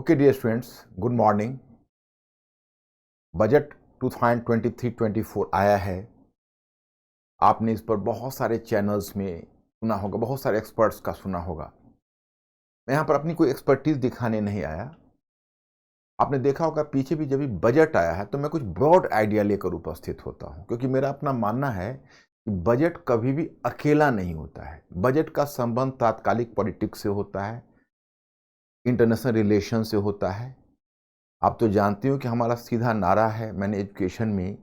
Okay dear students, good morning. Budget 2023-24 आया है। आपने इस पर बहुत सारे चैनल्स में सुना होगा, बहुत सारे एक्सपर्ट्स का सुना होगा। मैं यहाँ पर अपनी कोई एक्सपर्टीज दिखाने नहीं आया। आपने देखा होगा पीछे भी जब भी बजट आया है तो मैं कुछ ब्रॉड आइडिया लेकर उपस्थित होता हूँ, क्योंकि मेरा अपना मानना है कि बजट कभी भी अकेला नहीं होता है। बजट का संबंध तात्कालिक पॉलिटिक्स से होता है, इंटरनेशनल रिलेशन से होता है। आप तो जानते हो कि हमारा सीधा नारा है, मैंने एजुकेशन में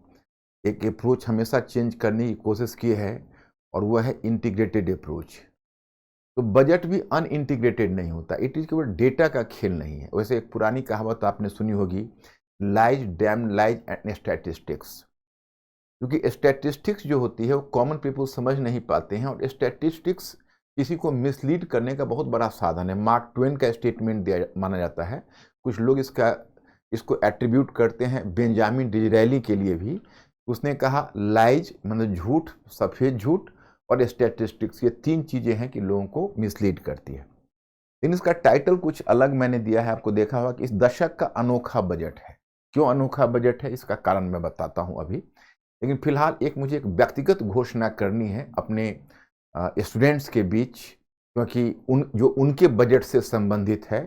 एक अप्रोच हमेशा चेंज करने की कोशिश की है, और वह है इंटीग्रेटेड अप्रोच। तो बजट भी अनइंटीग्रेटेड नहीं होता, इट इज केवल डेटा का खेल नहीं है। वैसे एक पुरानी कहावत आपने सुनी होगी, lies dam lies and statistics. क्योंकि स्टैटिस्टिक्स जो होती है वो कॉमन पीपल समझ नहीं पाते हैं, और स्टैटिस्टिक्स किसी को मिसलीड करने का बहुत बड़ा साधन है। मार्क ट्वेन का स्टेटमेंट दिया माना जाता है। कुछ लोग इसको एट्रीब्यूट करते हैं बेंजामिन डिज़रायली के लिए भी। उसने कहा लाइज मतलब झूठ, सफ़ेद झूठ, और स्टैटिस्टिक्स, ये तीन चीज़ें हैं कि लोगों को मिसलीड करती है। लेकिन इसका टाइटल कुछ अलग मैंने दिया है। आपको देखा होगा कि इस दशक का अनोखा बजट है। क्यों अनोखा बजट है, इसका कारण मैं बताता हूँ अभी। लेकिन फिलहाल मुझे एक व्यक्तिगत घोषणा करनी है अपने स्टूडेंट्स के बीच, क्योंकि जो उनके बजट से संबंधित है।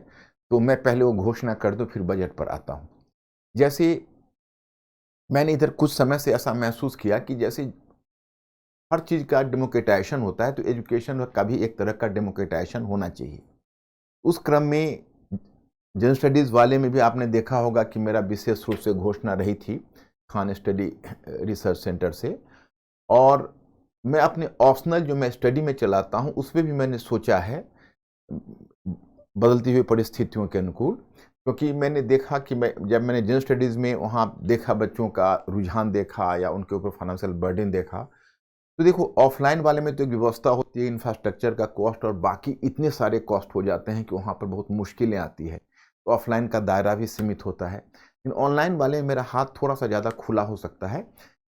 तो मैं पहले वो घोषणा कर दूं, फिर बजट पर आता हूं। जैसे मैंने इधर कुछ समय से ऐसा महसूस किया कि जैसे हर चीज़ का डेमोक्रेटाइजेशन होता है, तो एजुकेशन का भी एक तरह का डेमोक्रेटाइजेशन होना चाहिए। उस क्रम में जनरल स्टडीज़ वाले में भी आपने देखा होगा कि मेरा विशेष रूप से घोषणा रही थी खान स्टडी रिसर्च सेंटर से। और मैं अपने ऑप्शनल जो मैं स्टडी में चलाता हूँ उसमें भी मैंने सोचा है बदलती हुई परिस्थितियों के अनुकूल। क्योंकि मैंने देखा कि जब मैंने जनरल स्टडीज़ में वहाँ देखा, बच्चों का रुझान देखा या उनके ऊपर फाइनेंशियल बर्डन देखा, तो देखो ऑफलाइन वाले में तो एक व्यवस्था होती है, इंफ्रास्ट्रक्चर का कॉस्ट और बाकी इतने सारे कॉस्ट हो जाते हैं कि वहाँ पर बहुत मुश्किलें आती है। तो ऑफलाइन का दायरा भी सीमित होता है। लेकिन ऑनलाइन वाले में मेरा हाथ थोड़ा सा ज़्यादा खुला हो सकता है।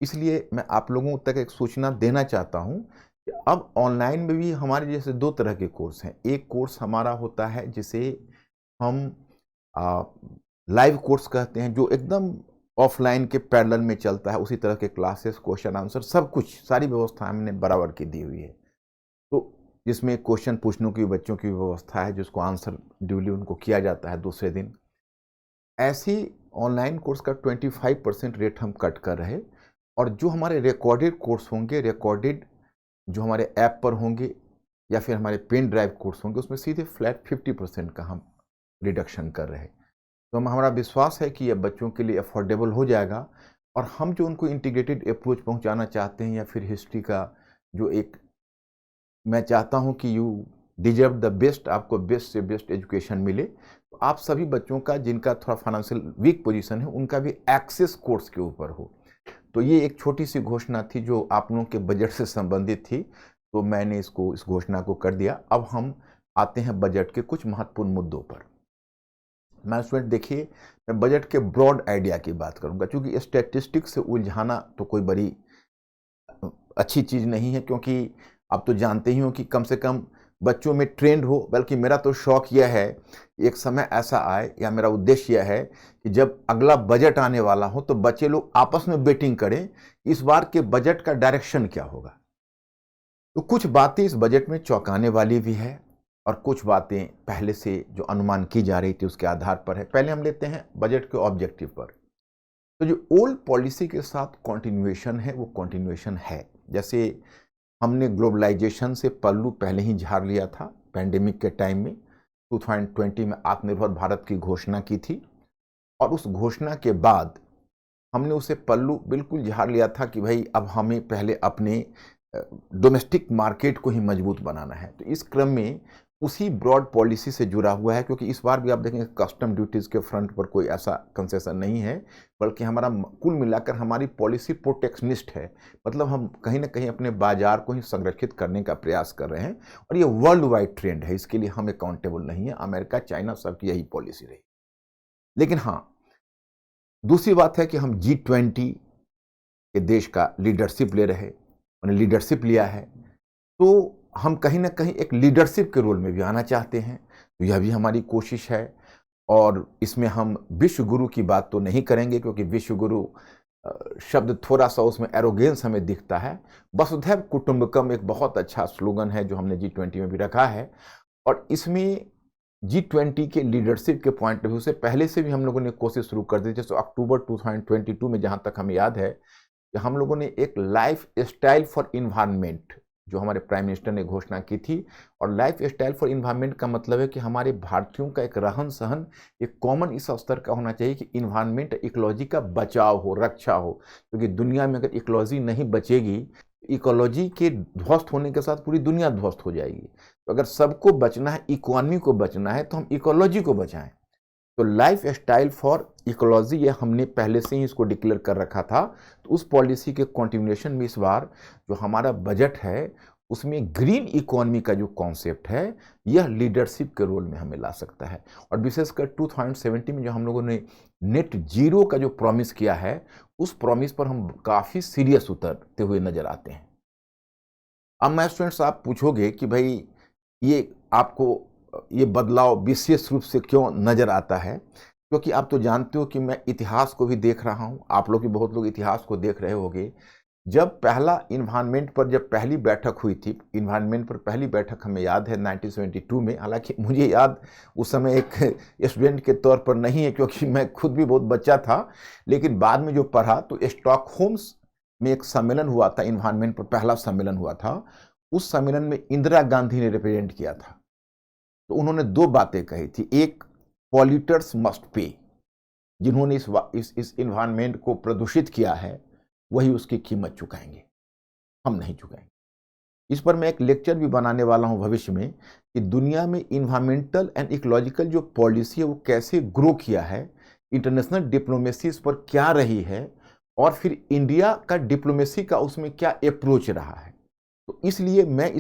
इसलिए मैं आप लोगों तक एक सूचना देना चाहता हूँ कि अब ऑनलाइन में भी हमारे जैसे दो तरह के कोर्स हैं। एक कोर्स हमारा होता है जिसे हम लाइव कोर्स कहते हैं, जो एकदम ऑफलाइन के पैरेलल में चलता है। उसी तरह के क्लासेस, क्वेश्चन आंसर, सब कुछ, सारी व्यवस्था हमने बराबर की दी हुई है। तो जिसमें क्वेश्चन पूछने की बच्चों की व्यवस्था है, जिसको आंसर ड्यूली उनको किया जाता है दूसरे दिन। ऐसी ऑनलाइन कोर्स का 25% रेट हम कट कर रहे, और जो हमारे रिकॉर्डेड कोर्स होंगे, रिकॉर्डेड जो हमारे ऐप पर होंगे या फिर हमारे पेन ड्राइव कोर्स होंगे, उसमें सीधे फ्लैट 50% का हम रिडक्शन कर रहे हैं। तो हमारा विश्वास है कि यह बच्चों के लिए अफोर्डेबल हो जाएगा। और हम जो उनको इंटीग्रेटेड अप्रोच पहुंचाना चाहते हैं, या फिर हिस्ट्री का जो एक, मैं चाहता हूं कि यू डिजर्व द बेस्ट, आपको बेस्ट से बेस्ट एजुकेशन मिले। तो आप सभी बच्चों का, जिनका थोड़ा फाइनेंशियल वीक पोजीशन है, उनका भी एक्सेस कोर्स के ऊपर हो। तो ये एक छोटी सी घोषणा थी जो आप लोगों के बजट से संबंधित थी। तो मैंने इस घोषणा को कर दिया। अब हम आते हैं बजट के कुछ महत्वपूर्ण मुद्दों पर। मैं स्टूडेंट देखिए, मैं बजट के ब्रॉड आइडिया की बात करूंगा, क्योंकि स्टैटिस्टिक्स से उलझाना तो कोई बड़ी अच्छी चीज़ नहीं है। क्योंकि आप तो जानते ही हो कि कम से कम बच्चों में ट्रेंड हो। बल्कि मेरा तो शौक यह है, एक समय ऐसा आए, या मेरा उद्देश्य यह है कि जब अगला बजट आने वाला हो तो बच्चे लोग आपस में बेटिंग करें इस बार के बजट का डायरेक्शन क्या होगा। तो कुछ बातें इस बजट में चौंकाने वाली भी है, और कुछ बातें पहले से जो अनुमान की जा रही थी उसके आधार पर है। पहले हम लेते हैं बजट के ऑब्जेक्टिव पर। तो जो ओल्ड पॉलिसी के साथ कॉन्टिन्यूएशन है, वो कॉन्टिन्यूएशन है। जैसे हमने ग्लोबलाइजेशन से पल्लू पहले ही झाड़ लिया था पैंडेमिक के टाइम में। 2020 में आत्मनिर्भर भारत की घोषणा की थी, और उस घोषणा के बाद हमने उसे पल्लू बिल्कुल झाड़ लिया था कि भाई अब हमें पहले अपने डोमेस्टिक मार्केट को ही मजबूत बनाना है। तो इस क्रम में उसी ब्रॉड पॉलिसी से जुड़ा हुआ है। क्योंकि इस बार भी आप देखेंगे कस्टम ड्यूटीज़ के फ्रंट पर कोई ऐसा कंसेशन नहीं है, बल्कि हमारा कुल मिलाकर हमारी पॉलिसी प्रोटेक्शनिस्ट है। मतलब हम कहीं ना कहीं अपने बाजार को ही संरक्षित करने का प्रयास कर रहे हैं, और ये वर्ल्ड वाइड ट्रेंड है। इसके लिए हम अकाउंटेबल नहीं है। अमेरिका, चाइना, सबकी यही पॉलिसी रही। लेकिन हाँ, दूसरी बात है कि हम G20 के देश का लीडरशिप ले रहे, उन्हें लीडरशिप लिया है। तो हम कहीं ना कहीं एक लीडरशिप के रोल में भी आना चाहते हैं। तो यह भी हमारी कोशिश है। और इसमें हम विश्व गुरु की बात तो नहीं करेंगे, क्योंकि विश्व गुरु शब्द थोड़ा सा उसमें एरोगेंस हमें दिखता है। वसुधैव कुटुंबकम एक बहुत अच्छा स्लोगन है जो हमने G20 में भी रखा है, और इसमें G20 के लीडरशिप के पॉइंट ऑफ व्यू से पहले से भी हम लोगों ने कोशिश शुरू कर दी। जैसे अक्टूबर 2022 में जहाँ तक हमें याद है कि हम लोगों ने एक लाइफ स्टाइल फॉर इन्वायरमेंट जो हमारे प्राइम मिनिस्टर ने घोषणा की थी, और लाइफ स्टाइल फॉर इन्वायरमेंट का मतलब है कि हमारे भारतीयों का एक रहन सहन एक कॉमन इस स्तर का होना चाहिए कि इन्वायरमेंट इकोलॉजी का बचाव हो, रक्षा हो, क्योंकि दुनिया में अगर इकोलॉजी नहीं बचेगी, इकोलॉजी के ध्वस्त होने के साथ पूरी दुनिया ध्वस्त हो जाएगी। तो अगर सबको बचना है, इकोनॉमी को बचना है, तो हम इकोलॉजी को बचाएं। तो लाइफ स्टाइल फॉर इकोलॉजी ये हमने पहले से ही इसको डिक्लेयर कर रखा था। तो उस पॉलिसी के कंटिन्यूएशन में इस बार जो हमारा बजट है उसमें ग्रीन इकोनॉमी का जो कॉन्सेप्ट है यह लीडरशिप के रोल में हमें ला सकता है। और विशेषकर 2070 में जो हम लोगों ने नेट जीरो का जो प्रॉमिस किया है, उस प्रॉमिस पर हम काफ़ी सीरियस उतरते हुए नजर आते हैं। अब मैं स्टूडेंट्स, आप पूछोगे कि भाई ये आपको ये बदलाव विशेष रूप से क्यों नज़र आता है, क्योंकि आप तो जानते हो कि मैं इतिहास को भी देख रहा हूँ, आप लोग भी बहुत लोग इतिहास को देख रहे होंगे। जब पहला इन्वायरमेंट पर जब पहली बैठक हुई थी, इन्वायरमेंट पर पहली बैठक हमें याद है 1972 में, हालांकि मुझे याद उस समय एक स्टूडेंट के तौर पर नहीं है क्योंकि मैं खुद भी बहुत बच्चा था, लेकिन बाद में जो पढ़ा तो स्टॉकहोम्स में एक सम्मेलन हुआ था, इन्वायरमेंट पर पहला सम्मेलन हुआ था। उस सम्मेलन में इंदिरा गांधी ने रिप्रेजेंट किया था। तो उन्होंने दो बातें कही थी, एक पॉल्यूटर्स मस्ट पे, जिन्होंने इस इन्वायरमेंट को प्रदूषित किया है वही उसकी कीमत चुकाएंगे, हम नहीं चुकाएंगे। इस पर मैं एक लेक्चर भी बनाने वाला हूं भविष्य में कि दुनिया में इन्वायरमेंटल एंड इकोलॉजिकल जो पॉलिसी है वो कैसे ग्रो किया है, इंटरनेशनल डिप्लोमेसी इस पर क्या रही है, और फिर इंडिया का डिप्लोमेसी का उसमें क्या अप्रोच रहा है। तो इसलिए मैं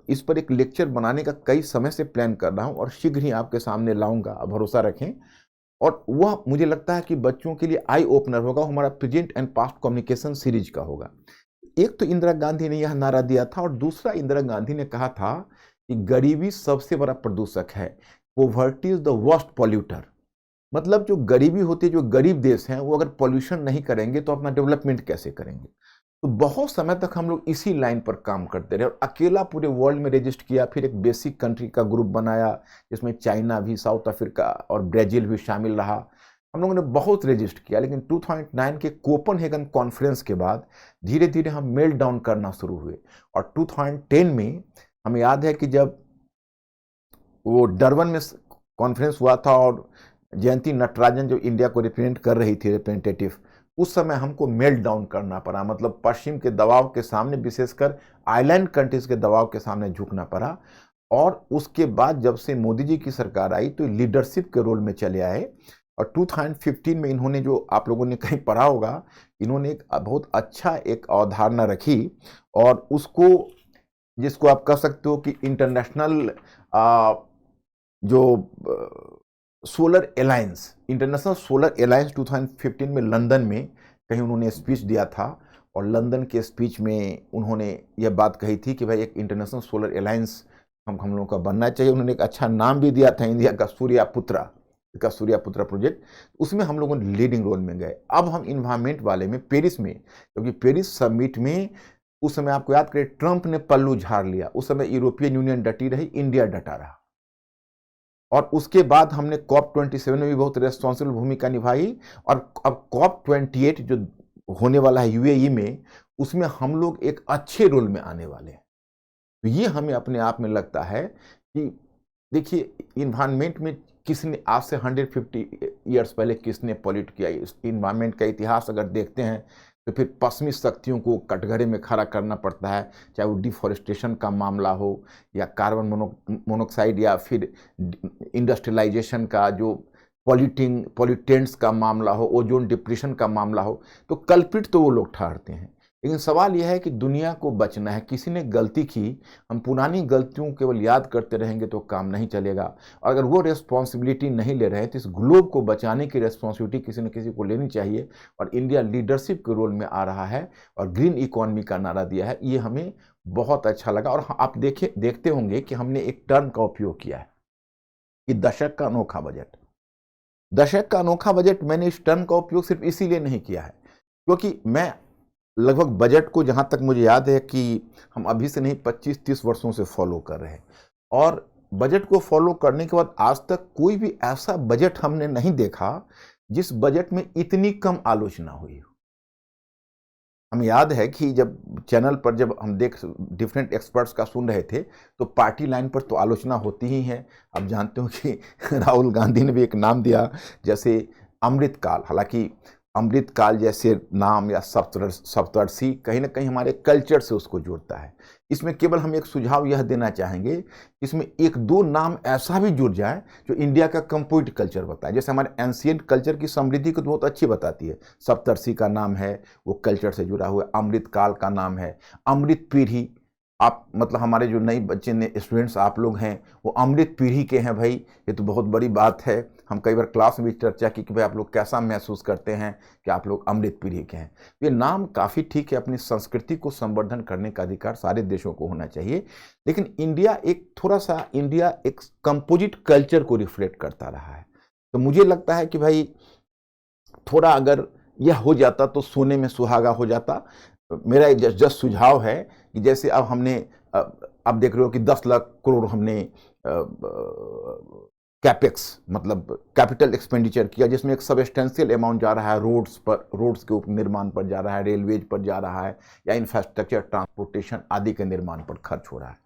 इस पर एक लेक्चर बनाने का कई समय से प्लान कर रहा हूं और शीघ्र ही आपके सामने लाऊंगा, भरोसा रखें। और वह मुझे लगता है कि बच्चों के लिए आई ओपनर होगा, हमारा present and past communication series का होगा। एक तो इंदिरा गांधी ने यह नारा दिया था, और दूसरा इंदिरा गांधी ने कहा था कि गरीबी सबसे बड़ा प्रदूषक है, poverty is the worst polluter. मतलब जो गरीबी होती है, जो गरीब देश हैं वो अगर पॉल्यूशन नहीं करेंगे तो अपना डेवलपमेंट कैसे करेंगे। तो बहुत समय तक हम लोग इसी लाइन पर काम करते रहे और अकेला पूरे वर्ल्ड में रजिस्ट किया, फिर एक बेसिक कंट्री का ग्रुप बनाया जिसमें चाइना भी, साउथ अफ्रीका और ब्राज़ील भी शामिल रहा। हम लोगों ने बहुत रजिस्ट किया, लेकिन 2009 के कोपनहेगन कॉन्फ्रेंस के बाद धीरे धीरे हम मेल्ट डाउन करना शुरू हुए। और 2010 में हमें याद है कि जब वो डरबन में कॉन्फ्रेंस हुआ था और जयंती नटराजन जो इंडिया को रिप्रेजेंट कर रही थी, रिप्रेजेंटेटिव, उस समय हमको मेल्ट डाउन करना पड़ा। मतलब पश्चिम के दबाव के सामने, विशेषकर आइलैंड कंट्रीज के दबाव के सामने झुकना पड़ा। और उसके बाद जब से मोदी जी की सरकार आई तो लीडरशिप के रोल में चले आए। और 2015 में इन्होंने, जो आप लोगों ने कहीं पढ़ा होगा, इन्होंने एक बहुत अच्छा एक अवधारणा रखी, और उसको, जिसको आप कह सकते हो कि इंटरनेशनल जो solar alliance, international solar alliance 2015 में लंदन में कहीं उन्होंने स्पीच दिया था। और लंदन के स्पीच में उन्होंने यह बात कही थी कि भाई एक इंटरनेशनल सोलर अलायंस हम लोगों का बनना चाहिए। उन्होंने एक अच्छा नाम भी दिया था, इंडिया का सूर्यापुत्रा प्रोजेक्ट। उसमें हम लोगों ने लीडिंग रोल में गए। अब हम इन्वायरमेंट वाले में पेरिस में, क्योंकि पेरिस समिट में उस समय आपको याद करें ट्रंप ने पल्लू झाड़ लिया, उस समय यूरोपियन यूनियन डटी रही, इंडिया डटा रहा। और उसके बाद हमने COP27 में भी बहुत रेस्पॉन्सिबल भूमिका निभाई। और अब COP28 जो होने वाला है यूएई में, उसमें हम लोग एक अच्छे रोल में आने वाले हैं। तो ये हमें अपने आप में लगता है कि देखिए, इन्वायरमेंट में किसने आज से 150 ईयर्स पहले किसने पॉल्यूट किया, इस इन्वायरमेंट का इतिहास अगर देखते हैं तो फिर पश्चिमी शक्तियों को कटघरे में खड़ा करना पड़ता है, चाहे वो डिफॉरेस्टेशन का मामला हो या कार्बन मोनोक्साइड या फिर इंडस्ट्रियलाइजेशन का जो पॉल्यूटेंट्स का मामला हो, ओजोन डिप्रेशन का मामला हो। तो कल्पित तो वो लोग ठहरते हैं, लेकिन सवाल यह है कि दुनिया को बचना है। किसी ने गलती की, हम पुरानी गलतियों केवल याद करते रहेंगे तो काम नहीं चलेगा। और अगर वो रिस्पॉन्सिबिलिटी नहीं ले रहे तो इस ग्लोब को बचाने की रिस्पॉन्सिबिलिटी किसी न किसी को लेनी चाहिए। और इंडिया लीडरशिप के रोल में आ रहा है और ग्रीन इकोनॉमी का नारा दिया है, ये हमें बहुत अच्छा लगा। और आप देखते होंगे कि हमने एक टर्म का उपयोग किया है कि दशक का अनोखा बजट। दशक का अनोखा बजट, मैंने इस टर्म का उपयोग सिर्फ इसीलिए नहीं किया है क्योंकि मैं लगभग बजट को, जहाँ तक मुझे याद है कि हम अभी से नहीं 25-30 वर्षों से फॉलो कर रहे हैं, और बजट को फॉलो करने के बाद आज तक कोई भी ऐसा बजट हमने नहीं देखा जिस बजट में इतनी कम आलोचना हुई हो। हमें याद है कि जब चैनल पर जब हम डिफरेंट एक्सपर्ट्स का सुन रहे थे तो पार्टी लाइन पर तो आलोचना होती ही है। आप जानते हो कि राहुल गांधी ने भी एक नाम दिया, जैसे अमृतकाल। हालांकि अमृतकाल जैसे नाम या सप्तर्षि कहीं ना कहीं हमारे कल्चर से उसको जोड़ता है। इसमें केवल हम एक सुझाव यह देना चाहेंगे, इसमें एक दो नाम ऐसा भी जुड़ जाए जो इंडिया का कंप्लीट कल्चर बताए। जैसे हमारे एंशियंट कल्चर की समृद्धि को तो बहुत अच्छी बताती है, सप्तर्षि का नाम है, वो कल्चर से जुड़ा हुआ। अमृतकाल का नाम है, अमृत पीढ़ी। आप मतलब हमारे जो नए बच्चे ने स्टूडेंट्स आप लोग हैं वो अमृत पीढ़ी के हैं भाई, ये तो बहुत बड़ी बात है। हम कई बार क्लास में भी चर्चा की कि भाई आप लोग कैसा महसूस करते हैं कि आप लोग अमृत पीढ़ी के हैं। ये नाम काफ़ी ठीक है, अपनी संस्कृति को संवर्धन करने का अधिकार सारे देशों को होना चाहिए, लेकिन इंडिया एक कंपोजिट कल्चर को रिफ्लेक्ट करता रहा है। तो मुझे लगता है कि भाई थोड़ा अगर यह हो जाता तो सोने में सुहागा हो जाता। मेरा एक जस्ट सुझाव है कि जैसे अब हमने अब देख रहे हो कि 10 लाख करोड़ हमने कैपेक्स मतलब कैपिटल एक्सपेंडिचर किया, जिसमें एक सबस्टेंशियल अमाउंट जा रहा है रोड्स के उप निर्माण पर जा रहा है, रेलवेज पर जा रहा है, या इंफ्रास्ट्रक्चर ट्रांसपोर्टेशन आदि के निर्माण पर खर्च हो रहा है।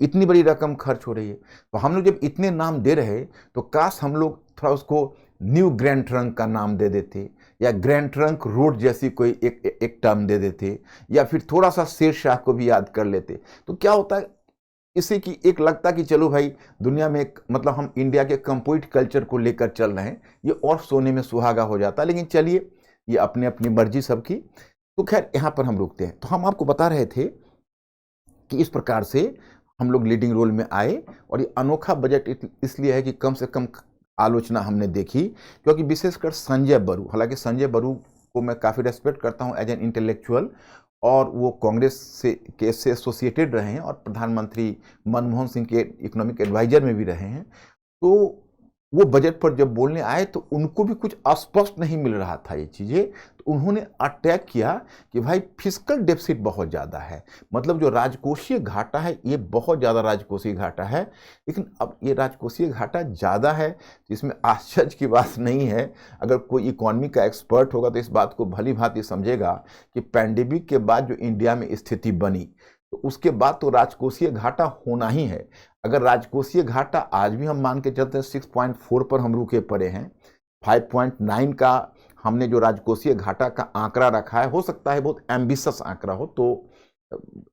इतनी बड़ी रकम खर्च हो रही है, तो हम लोग जब इतने नाम दे रहे तो काश हम लोग थोड़ा उसको न्यू ग्रैंड ट्रंक का नाम दे देते, या ग्रैंड ट्रंक रोड जैसी कोई एक टर्म दे देते, या फिर थोड़ा सा शेर शाह को भी याद कर लेते। तो क्या होता है इससे कि एक लगता कि चलो भाई दुनिया में एक मतलब हम इंडिया के कंप्लीट कल्चर को लेकर चल रहे हैं, ये और सोने में सुहागा हो जाता। लेकिन चलिए, ये अपनी अपनी मर्जी सबकी। तो खैर यहाँ पर हम रुकते हैं। तो हम आपको बता रहे थे कि इस प्रकार से हम लोग लीडिंग रोल में आए, और ये अनोखा बजट इसलिए है कि कम से कम आलोचना हमने देखी, क्योंकि विशेषकर संजय बरू, हालांकि संजय बरू को मैं काफ़ी रेस्पेक्ट करता हूं एज एन इंटेलेक्चुअल, और वो कांग्रेस से एसोसिएटेड रहे हैं और प्रधानमंत्री मनमोहन सिंह के इकोनॉमिक एडवाइजर में भी रहे हैं। तो वो बजट पर जब बोलने आए तो उनको भी कुछ अस्पष्ट नहीं मिल रहा था ये चीज़ें, तो उन्होंने अटैक किया कि भाई फिस्कल डेफिसिट बहुत ज़्यादा है, मतलब जो राजकोषीय घाटा है ये बहुत ज़्यादा राजकोषीय घाटा है। लेकिन अब ये राजकोषीय घाटा ज़्यादा है तो इसमें आश्चर्य की बात नहीं है। अगर कोई इकोनॉमी का एक्सपर्ट होगा तो इस बात को भली भांति समझेगा कि पैंडेमिक के बाद जो इंडिया में स्थिति बनी तो उसके बाद तो राजकोषीय घाटा होना ही है। अगर राजकोषीय घाटा आज भी हम मान के चलते हैं 6.4 पर हम रुके पड़े हैं, 5.9 का हमने जो राजकोषीय घाटा का आंकड़ा रखा है, हो सकता है बहुत एम्बिशियस आंकड़ा हो तो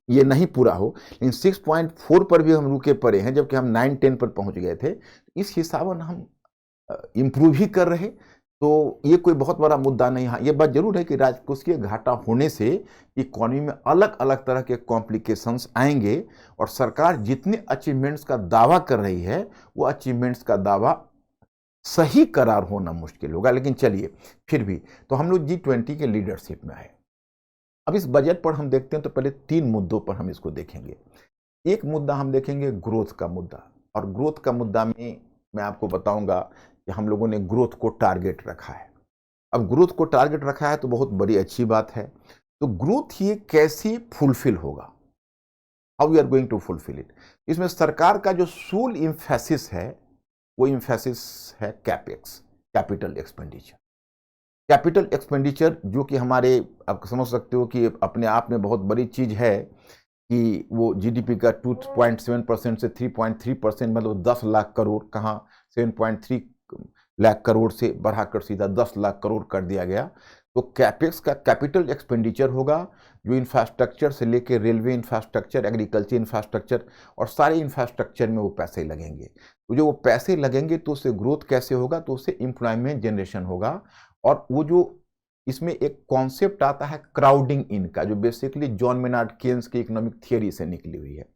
ये नहीं पूरा हो, लेकिन 6.4 पर भी हम रुके पड़े हैं जबकि हम 9-10 पर पहुंच गए थे। इस हिसाब से हम इम्प्रूव ही कर रहे, तो ये कोई बहुत बड़ा मुद्दा नहीं है। ये बात जरूर है कि राजकोषीय घाटा होने से इकोनॉमी में अलग अलग तरह के कॉम्प्लिकेशंस आएंगे, और सरकार जितने अचीवमेंट्स का दावा कर रही है वो अचीवमेंट्स का दावा सही करार होना मुश्किल होगा। लेकिन चलिए फिर भी, तो हम लोग G20 के लीडरशिप में आए। अब इस बजट पर हम देखते हैं तो पहले 3 मुद्दों पर हम इसको देखेंगे। एक मुद्दा हम देखेंगे ग्रोथ का मुद्दा, और ग्रोथ का मुद्दा में मैं आपको बताऊंगा कि हम लोगों ने ग्रोथ को टारगेट रखा है। अब ग्रोथ को टारगेट रखा है तो बहुत बड़ी अच्छी बात है। तो ग्रोथ ये कैसे फुलफिल होगा, how we are going to fulfil it. इसमें सरकार का जो सोल इम्फेसिस है वो इम्फेसिस है capex, capital expenditure. Capital expenditure जो कि हमारे, आप समझ सकते हो कि अपने आप में बहुत बड़ी चीज़ है कि वो जीडीपी का 2.7% से 3.3%, मतलब 10 लाख करोड़, कहाँ 7.3 लाख करोड़ से बढ़ाकर सीधा 10 लाख करोड़ कर दिया गया। तो कैपेक्स का कैपिटल एक्सपेंडिचर होगा, जो इंफ्रास्ट्रक्चर से लेकर रेलवे इंफ्रास्ट्रक्चर, एग्रीकल्चर इंफ्रास्ट्रक्चर और सारे इंफ्रास्ट्रक्चर में वो पैसे लगेंगे। तो जो वो पैसे लगेंगे तो उससे ग्रोथ कैसे होगा, तो उससे एम्प्लॉयमेंट जनरेशन होगा। और वो जो इसमें एक कॉन्सेप्ट आता है क्राउडिंग इन का, जो बेसिकली जॉन मेनार्ड केन्स की इकोनॉमिक थियरी से निकली हुई है।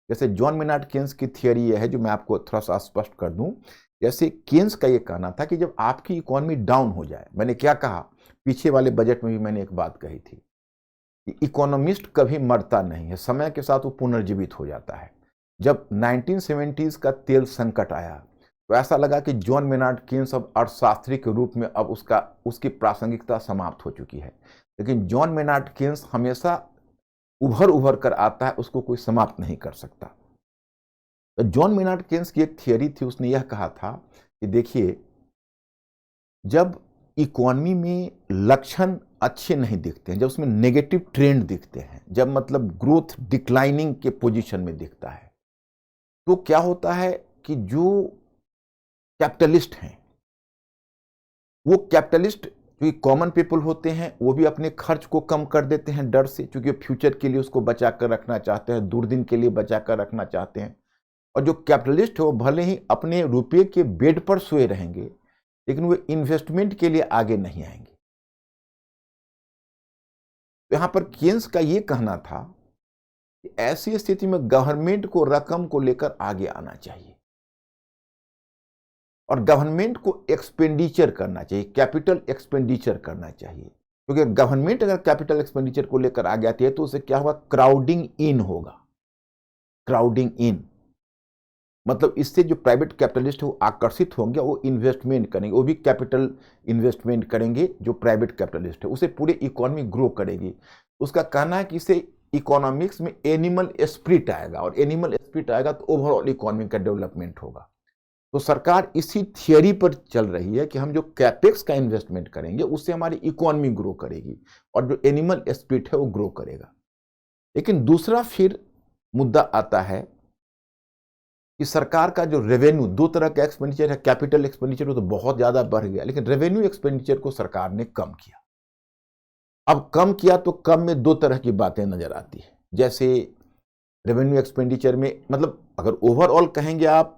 जैसे जॉन मेनार्ड केन्स की थियरी ये है, जो मैं आपको थोड़ा सा स्पष्ट कर दूं। जैसे केन्स का ये कहना था कि जब आपकी इकोनॉमी डाउन हो जाए, मैंने क्या कहा पीछे वाले बजट में भी मैंने एक बात कही थी कि इकोनॉमिस्ट कभी मरता नहीं है, समय के साथ वो पुनर्जीवित हो जाता है। जब 1970s का तेल संकट आया तो ऐसा लगा कि जॉन मेनार्ड केन्स अब अर्थशास्त्री के रूप में अब उसकी प्रासंगिकता समाप्त हो चुकी है। लेकिन जॉन मेनार्ड केन्स हमेशा उभर उभर कर आता है, उसको कोई समाप्त नहीं कर सकता। तो जॉन मेनार्ड केन्स की एक थियरी थी, उसने यह कहा था कि देखिए, जब इकोनॉमी में लक्षण अच्छे नहीं दिखते हैं, जब उसमें नेगेटिव ट्रेंड दिखते हैं, जब मतलब ग्रोथ डिक्लाइनिंग के पोजीशन में दिखता है, तो क्या होता है कि जो कैपिटलिस्ट हैं, वो कैपिटलिस्ट जो कॉमन पीपल होते हैं, वो भी अपने खर्च को कम कर देते हैं डर से, क्योंकि फ्यूचर के लिए उसको बचा कर रखना चाहते हैं, दूरदिन के लिए बचा कर रखना चाहते हैं। और जो कैपिटलिस्ट है वो भले ही अपने रुपये के बेड पर सोए रहेंगे, लेकिन वो इन्वेस्टमेंट के लिए आगे नहीं आएंगे। तो यहां पर केन्स का ये कहना था कि ऐसी स्थिति में गवर्नमेंट को रकम को लेकर आगे आना चाहिए और गवर्नमेंट को एक्सपेंडिचर करना चाहिए, कैपिटल एक्सपेंडिचर करना चाहिए। क्योंकि गवर्नमेंट अगर कैपिटल एक्सपेंडिचर को लेकर आगे आती है तो उससे क्या होगा, क्राउडिंग इन होगा। क्राउडिंग इन मतलब इससे जो प्राइवेट कैपिटलिस्ट है वो आकर्षित होंगे, वो इन्वेस्टमेंट करेंगे, वो भी कैपिटल इन्वेस्टमेंट करेंगे। जो प्राइवेट कैपिटलिस्ट है उसे पूरी इकोनॉमी ग्रो करेगी। उसका कहना है कि इससे इकोनॉमिक्स में एनिमल स्पिरिट आएगा, और एनिमल स्पिरिट आएगा तो ओवरऑल इकोनॉमी का डेवलपमेंट होगा। तो सरकार इसी थियरी पर चल रही है कि हम जो कैपेक्स का इन्वेस्टमेंट करेंगे उससे हमारी इकोनॉमी ग्रो करेगी और जो एनिमल स्पिरिट है वो ग्रो करेगा। लेकिन दूसरा फिर मुद्दा आता है कि सरकार का जो रेवेन्यू, दो तरह का एक्सपेंडिचर है, कैपिटल एक्सपेंडिचर तो बहुत ज्यादा बढ़ गया, लेकिन रेवेन्यू एक्सपेंडिचर को सरकार ने कम किया। अब कम किया तो कम में दो तरह की बातें नजर आती है। जैसे रेवेन्यू एक्सपेंडिचर में मतलब अगर ओवरऑल कहेंगे आप,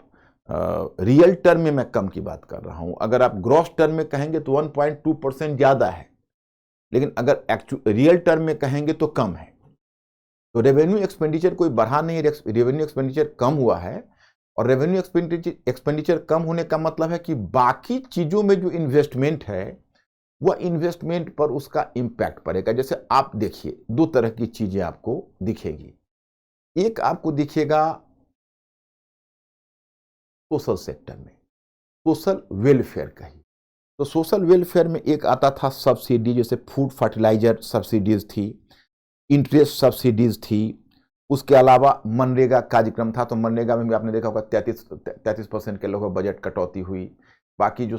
रियल टर्म में मैं कम की बात कर रहा हूं, अगर आप ग्रॉस टर्म में कहेंगे तो 1.2% ज्यादा है, लेकिन अगर रियल टर्म में कहेंगे तो कम है। तो रेवेन्यू एक्सपेंडिचर कोई बढ़ा नहीं, रेवेन्यू एक्सपेंडिचर कम हुआ है। और रेवेन्यू एक्सपेंडिचर कम होने का मतलब है कि बाकी चीजों में जो इन्वेस्टमेंट है वह इन्वेस्टमेंट पर उसका इंपैक्ट पड़ेगा। जैसे आप देखिए, दो तरह की चीजें आपको दिखेगी। एक आपको दिखेगा सोशल सेक्टर में, सोशल वेलफेयर का ही। तो सोशल वेलफेयर में एक आता था सब्सिडी, जैसे फूड फर्टिलाइजर सब्सिडीज थी, इंटरेस्ट सब्सिडीज थी। उसके अलावा मनरेगा कार्यक्रम था, तो मनरेगा में भी आपने देखा होगा 33% के लोगों बजट कटौती हुई। बाकी जो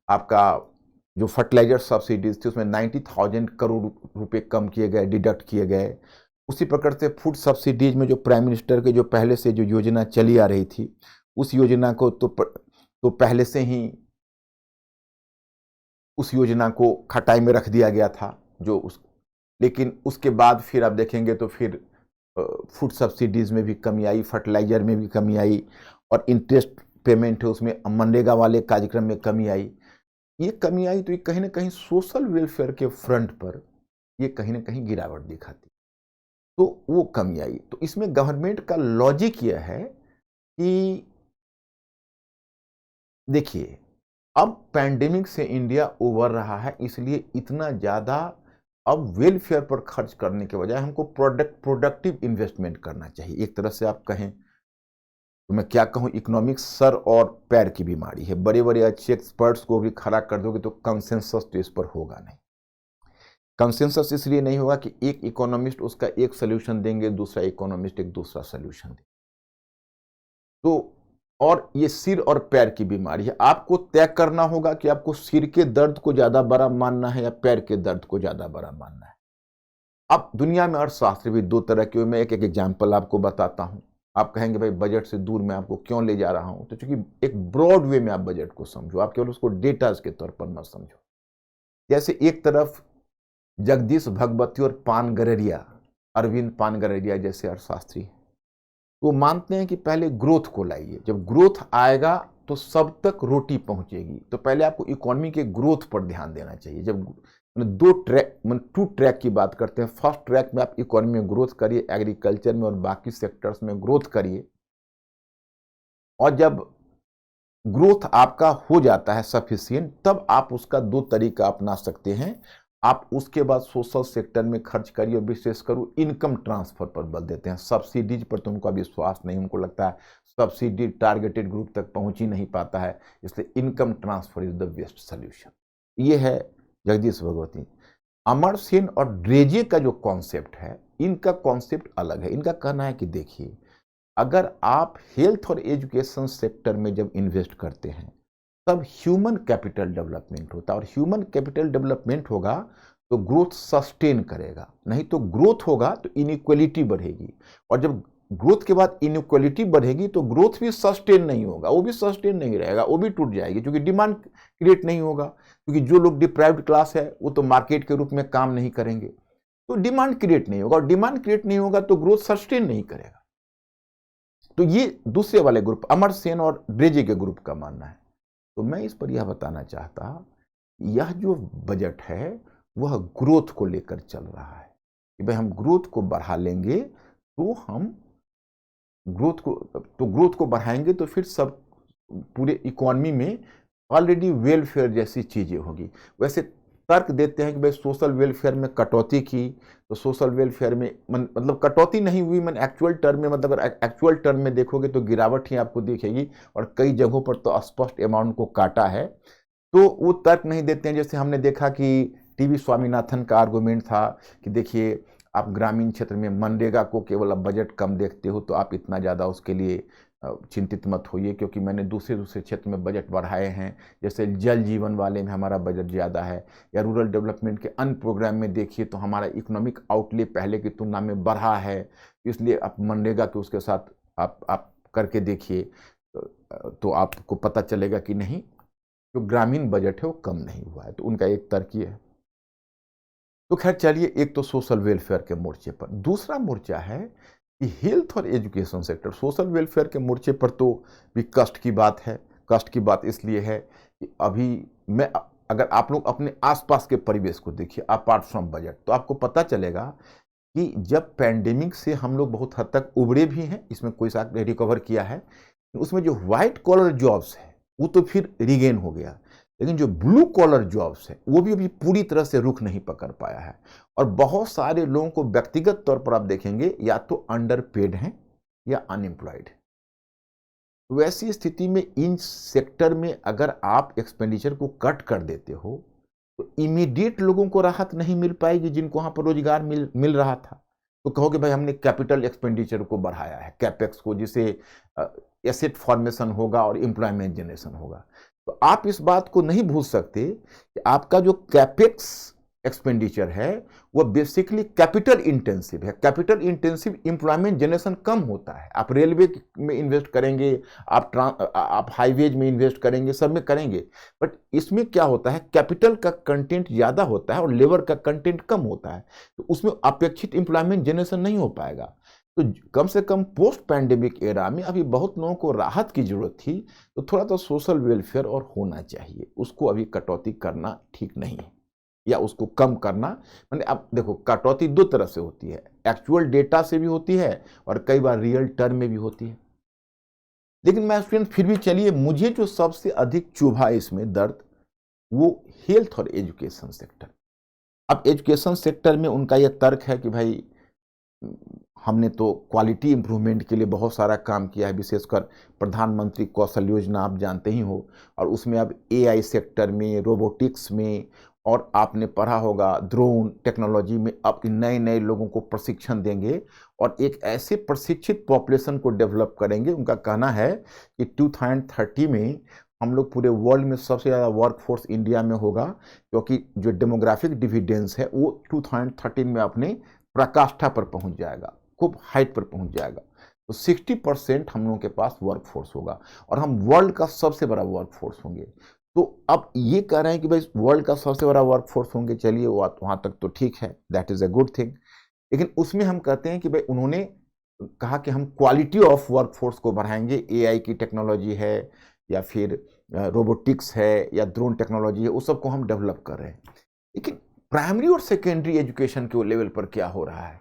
आपका जो फर्टिलाइजर सब्सिडीज थी उसमें 90,000 करोड़ रुपए कम किए गए, डिडक्ट किए गए। उसी प्रकार से फूड सब्सिडीज में जो प्राइम मिनिस्टर के जो पहले से जो योजना चली आ रही थी, उस योजना को तो पहले से ही उस योजना को खटाई में रख दिया गया था। लेकिन उसके बाद फिर आप देखेंगे तो फिर फूड सब्सिडीज में भी कमी आई, फर्टिलाइजर में भी कमी आई, और इंटरेस्ट पेमेंट है उसमें मनरेगा वाले कार्यक्रम में कमी आई। ये कमी आई तो ये कहीं ना कहीं सोशल वेलफेयर के फ्रंट पर ये कहीं ना कहीं गिरावट दिखाती, तो वो कमी आई। तो इसमें गवर्नमेंट का लॉजिक यह है कि देखिए, अब पैंडेमिक से इंडिया उबर रहा है, इसलिए इतना ज्यादा अब वेलफेयर पर खर्च करने के बजाय हमको प्रोडक्टिव इन्वेस्टमेंट करना चाहिए। एक तरह से आप कहें तो मैं क्या कहूं, इकोनॉमिक्स सर और पैर की बीमारी है। बड़े बड़े अच्छे एक्सपर्ट्स को भी खड़ा कर दोगे तो कंसेंसस तो इस पर होगा नहीं। कंसेंसस इसलिए नहीं होगा कि एक इकोनॉमिस्ट उसका एक सोल्यूशन देंगे, दूसरा इकोनॉमिस्ट एक दूसरा सोल्यूशन देंगे। तो और ये सिर और पैर की बीमारी है। आपको तय करना होगा कि आपको सिर के दर्द को ज्यादा बड़ा मानना है या पैर के दर्द को ज्यादा बड़ा मानना है। अब दुनिया में अर्थशास्त्र भी दो तरह के, मैं एक एग्जांपल आपको बताता हूं। आप कहेंगे भाई बजट से दूर मैं आपको क्यों ले जा रहा हूं, तो चूंकि एक ब्रॉड वे में आप बजट को समझो, आप केवल उसको डेटा के तौर पर न समझो। जैसे एक तरफ जगदीश भगवती और पानगररिया, अरविंद पानगररिया जैसे अर्थशास्त्री, वो मानते हैं कि पहले ग्रोथ को लाइए, जब ग्रोथ आएगा तो सब तक रोटी पहुंचेगी। तो पहले आपको इकोनॉमी के ग्रोथ पर ध्यान देना चाहिए। जब टू ट्रैक की बात करते हैं, फर्स्ट ट्रैक में आप इकोनॉमी में ग्रोथ करिए, एग्रीकल्चर में और बाकी सेक्टर्स में ग्रोथ करिए, और जब ग्रोथ आपका हो जाता है सफिशिएंट, तब आप उसका दो तरीका अपना सकते हैं। आप उसके बाद सोशल सेक्टर में खर्च करिए और विशेष करो इनकम ट्रांसफर पर बल देते हैं। सब्सिडीज पर तो उनका विश्वास नहीं, उनको लगता है सब्सिडी टारगेटेड ग्रुप तक पहुंच ही नहीं पाता है, इसलिए income transfer is the best solution. ये है जगदीश भगवती। अमर सेन और ड्रेजे का जो कॉन्सेप्ट है, इनका कॉन्सेप्ट अलग है। इनका कहना है कि देखिए, अगर आप हेल्थ और एजुकेशन सेक्टर में जब इन्वेस्ट करते हैं तब ह्यूमन कैपिटल डेवलपमेंट होता है, और ह्यूमन कैपिटल डेवलपमेंट होगा तो ग्रोथ सस्टेन करेगा, नहीं तो ग्रोथ होगा तो इनइक्वलिटी बढ़ेगी, और जब ग्रोथ के बाद इनइक्वलिटी बढ़ेगी तो ग्रोथ भी सस्टेन नहीं होगा, वो भी सस्टेन नहीं रहेगा, वो भी टूट जाएगी, क्योंकि डिमांड क्रिएट नहीं होगा। क्योंकि जो लोग डिप्राइव्ड क्लास है वो तो मार्केट के रूप में काम नहीं करेंगे, तो डिमांड क्रिएट नहीं होगा, और डिमांड क्रिएट नहीं होगा तो ग्रोथ सस्टेन नहीं करेगा। तो ये दूसरे वाले ग्रुप, अमर सेन और ड्रेजे के ग्रुप का मानना है। तो मैं इस पर यह बताना चाहता, यह जो बजट है वह ग्रोथ को लेकर चल रहा है कि भाई हम ग्रोथ को बढ़ा लेंगे, तो हम ग्रोथ को बढ़ाएंगे तो फिर सब पूरे इकोनॉमी में ऑलरेडी वेलफेयर जैसी चीजें होगी। वैसे तर्क देते हैं कि भाई सोशल वेलफेयर में कटौती की तो सोशल वेलफेयर में मतलब कटौती नहीं हुई, मैंने एक्चुअल टर्म में, मतलब अगर एक्चुअल टर्म में देखोगे तो गिरावट ही आपको दिखेगी, और कई जगहों पर तो स्पष्ट अमाउंट को काटा है। तो वो तर्क नहीं देते हैं। जैसे हमने देखा कि टीवी स्वामीनाथन का आर्गुमेंट था कि देखिए, आप ग्रामीण क्षेत्र में मनरेगा को केवल अब बजट कम देखते हो, तो आप इतना ज़्यादा उसके लिए चिंतित मत होइए, क्योंकि मैंने दूसरे दूसरे क्षेत्र में बजट बढ़ाए हैं। जैसे जल जीवन वाले में हमारा बजट ज़्यादा है, या रूरल डेवलपमेंट के अन्य प्रोग्राम में देखिए तो हमारा इकोनॉमिक आउटले पहले की तुलना में बढ़ा है, इसलिए आप मनरेगा के उसके साथ आप करके देखिए, तो आपको पता चलेगा कि नहीं, जो ग्रामीण बजट है वो कम नहीं हुआ है। तो उनका एक तर्क ये है। तो खैर चलिए, एक तो सोशल वेलफेयर के मोर्चे पर, दूसरा मोर्चा है कि हेल्थ और एजुकेशन सेक्टर। सोशल वेलफेयर के मोर्चे पर तो भी कष्ट की बात है। कष्ट की बात इसलिए है कि अभी अगर आप लोग अपने आसपास के परिवेश को देखिए अपार्ट फ्रॉम बजट, तो आपको पता चलेगा कि जब पैंडेमिक से हम लोग बहुत हद तक उबरे भी हैं, इसमें कोई सा रिकवर किया है, उसमें जो व्हाइट कॉलर जॉब्स है वो तो फिर रिगेन हो गया, लेकिन जो ब्लू कॉलर जॉब्स है वो भी अभी पूरी तरह से रुख नहीं पकड़ पाया है। और बहुत सारे लोगों को व्यक्तिगत तौर पर आप देखेंगे या तो अंडरपेड हैं या अनएम्प्लॉयड है। तो ऐसी स्थिति में इन सेक्टर में अगर आप एक्सपेंडिचर को कट कर देते हो तो इमीडिएट लोगों को राहत नहीं मिल पाएगी, जिनको वहां पर रोजगार मिल रहा था। तो कहोगे भाई हमने कैपिटल एक्सपेंडिचर को बढ़ाया है, कैपेक्स को, जिसे एसेट फॉर्मेशन होगा और एम्प्लॉयमेंट जनरेशन होगा। तो आप इस बात को नहीं भूल सकते कि आपका जो कैपेक्स एक्सपेंडिचर है वो बेसिकली कैपिटल इंटेंसिव है। कैपिटल इंटेंसिव एम्प्लॉयमेंट जनरेशन कम होता है। आप रेलवे में इन्वेस्ट करेंगे, आप हाईवेज में इन्वेस्ट करेंगे, सब में करेंगे, बट इसमें क्या होता है, कैपिटल का कंटेंट ज़्यादा होता है और लेबर का कंटेंट कम होता है, तो उसमें अपेक्षित एम्प्लॉयमेंट जनरेशन नहीं हो पाएगा। तो कम से कम पोस्ट पैंडेमिक एरा में अभी बहुत लोगों को राहत की जरूरत थी, तो थोड़ा तो सोशल वेलफेयर और होना चाहिए, उसको अभी कटौती करना ठीक नहीं है, या उसको कम करना। मैंने अब देखो, कटौती दो तरह से होती है, एक्चुअल डेटा से भी होती है और कई बार रियल टर्म में भी होती है। लेकिन मैं स्टूडेंट फिर भी चलिए, मुझे जो सबसे अधिक चुभा इसमें दर्द, वो हेल्थ और एजुकेशन सेक्टर। अब एजुकेशन सेक्टर में उनका यह तर्क है कि भाई हमने तो क्वालिटी इंप्रूवमेंट के लिए बहुत सारा काम किया है, विशेषकर प्रधानमंत्री कौशल योजना आप जानते ही हो, और उसमें अब एआई सेक्टर में, रोबोटिक्स में, और आपने पढ़ा होगा ड्रोन टेक्नोलॉजी में अब नए नए लोगों को प्रशिक्षण देंगे और एक ऐसे प्रशिक्षित पॉपुलेशन को डेवलप करेंगे। उनका कहना है कि 2030 में हम लोग पूरे वर्ल्ड में सबसे ज़्यादा वर्कफोर्स इंडिया में होगा, क्योंकि जो डेमोग्राफिक डिविडेंस है वो 2013 में अपने पराकाष्ठा पर पहुंच जाएगा, खूब हाइट पर पहुंच जाएगा। तो 60% हम लोगों के पास वर्कफोर्स होगा और हम वर्ल्ड का सबसे बड़ा वर्कफोर्स होंगे। तो अब ये कह रहे हैं कि भाई वर्ल्ड का सबसे बड़ा वर्कफोर्स होंगे, चलिए वहाँ तक तो ठीक है, that is a good thing. लेकिन उसमें हम कहते हैं कि भाई उन्होंने कहा कि हम क्वालिटी ऑफ वर्कफोर्स को बढ़ाएंगे, एआई की टेक्नोलॉजी है या फिर रोबोटिक्स है या ड्रोन टेक्नोलॉजी है, उस सबको हम डेवलप कर रहे हैं। लेकिन प्राइमरी और सेकेंडरी एजुकेशन के लेवल पर क्या हो रहा है,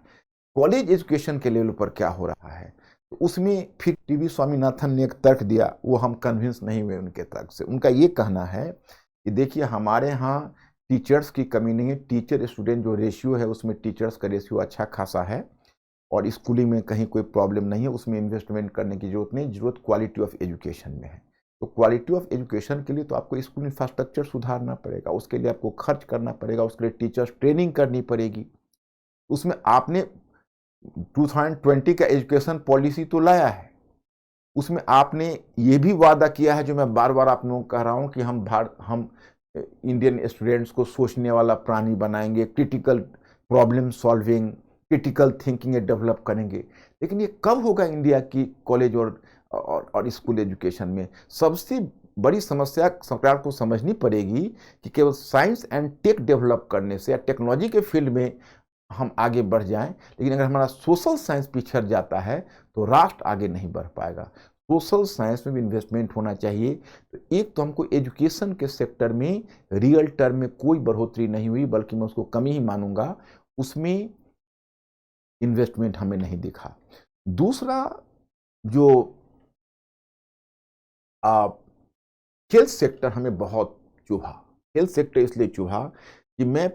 कॉलेज एजुकेशन के लेवल पर क्या हो रहा है, तो उसमें फिर टीवी स्वामीनाथन ने एक तर्क दिया, वो हम कन्विंस नहीं हुए उनके तर्क से। उनका ये कहना है कि देखिए, हमारे यहाँ टीचर्स की कमी नहीं है, टीचर स्टूडेंट जो रेशियो है उसमें टीचर्स का रेशियो अच्छा खासा है, और स्कूलिंग में कहीं कोई प्रॉब्लम नहीं है, उसमें इन्वेस्टमेंट करने की जरूरत नहीं, जरूरत क्वालिटी ऑफ एजुकेशन में है। तो क्वालिटी ऑफ एजुकेशन के लिए तो आपको स्कूल इंफ्रास्ट्रक्चर सुधारना पड़ेगा, उसके लिए आपको खर्च करना पड़ेगा, उसके लिए टीचर्स ट्रेनिंग करनी पड़ेगी। उसमें आपने 2020 का एजुकेशन पॉलिसी तो लाया है, उसमें आपने ये भी वादा किया है, जो मैं बार बार आप लोगों को कह रहा हूँ, कि हम इंडियन स्टूडेंट्स को सोचने वाला प्राणी बनाएंगे, critical problem solving, critical thinking develop करेंगे। लेकिन ये कब होगा इंडिया की कॉलेज और स्कूल एजुकेशन में? सबसे बड़ी समस्या सरकार को समझनी पड़ेगी कि केवल साइंस एंड टेक डेवलप करने से या टेक्नोलॉजी के फील्ड में हम आगे बढ़ जाएं, लेकिन अगर हमारा सोशल साइंस पिछड़ जाता है तो राष्ट्र आगे नहीं बढ़ पाएगा। सोशल साइंस में भी इन्वेस्टमेंट होना चाहिए। तो एक तो हमको एजुकेशन के सेक्टर में रियल टर्म में कोई बढ़ोतरी नहीं हुई, बल्कि मैं उसको कमी ही मानूंगा, उसमें इन्वेस्टमेंट हमें नहीं दिखा। दूसरा, जो हेल्थ सेक्टर हमें बहुत चुभा। हेल्थ सेक्टर इसलिए चुभा कि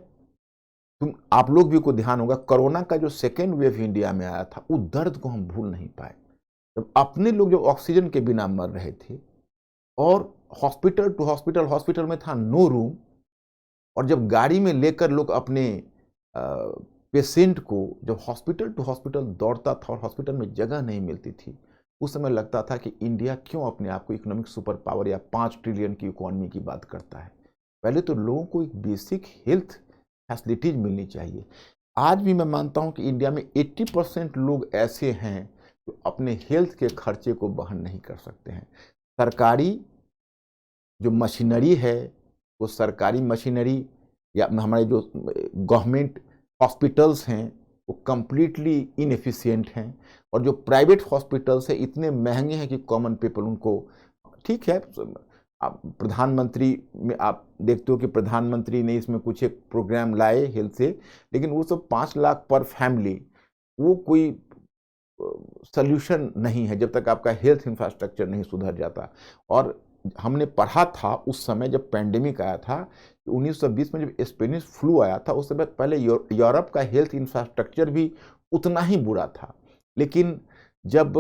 आप लोग भी को ध्यान होगा, कोरोना का जो सेकेंड वेव इंडिया में आया था, उस दर्द को हम भूल नहीं पाए। जब अपने लोग जो ऑक्सीजन के बिना मर रहे थे, और हॉस्पिटल टू हॉस्पिटल, हॉस्पिटल में था नो रूम, और जब गाड़ी में लेकर लोग अपने पेशेंट को जब हॉस्पिटल टू हॉस्पिटल दौड़ता था और हॉस्पिटल में जगह नहीं मिलती थी, उस समय लगता था कि इंडिया क्यों अपने आप को इकोनॉमिक सुपर पावर या 5 ट्रिलियन की इकोनॉमी की बात करता है। पहले तो लोगों को एक बेसिक हेल्थ फैसिलिटीज मिलनी चाहिए। आज भी मैं मानता हूं कि इंडिया में 80% लोग ऐसे हैं जो अपने हेल्थ के खर्चे को वहन नहीं कर सकते हैं। सरकारी जो मशीनरी है, वो सरकारी मशीनरी या हमारे जो गवर्नमेंट हॉस्पिटल्स हैं, वो कम्प्लीटली इनएफिशिएंट हैं, और जो प्राइवेट हॉस्पिटल्स हैं इतने महंगे हैं कि कॉमन पीपल उनको, ठीक है, आप प्रधानमंत्री में आप देखते हो कि प्रधानमंत्री ने इसमें कुछ एक प्रोग्राम लाए हेल्थ से, लेकिन वो सब 5 लाख पर फैमिली, वो कोई सॉल्यूशन नहीं है जब तक आपका हेल्थ इंफ्रास्ट्रक्चर नहीं सुधर जाता। और हमने पढ़ा था उस समय जब पैंडेमिक आया था, 1920 में जब स्पेनिश फ्लू आया था, उस समय पहले यूरोप का हेल्थ इंफ्रास्ट्रक्चर भी उतना ही बुरा था, लेकिन जब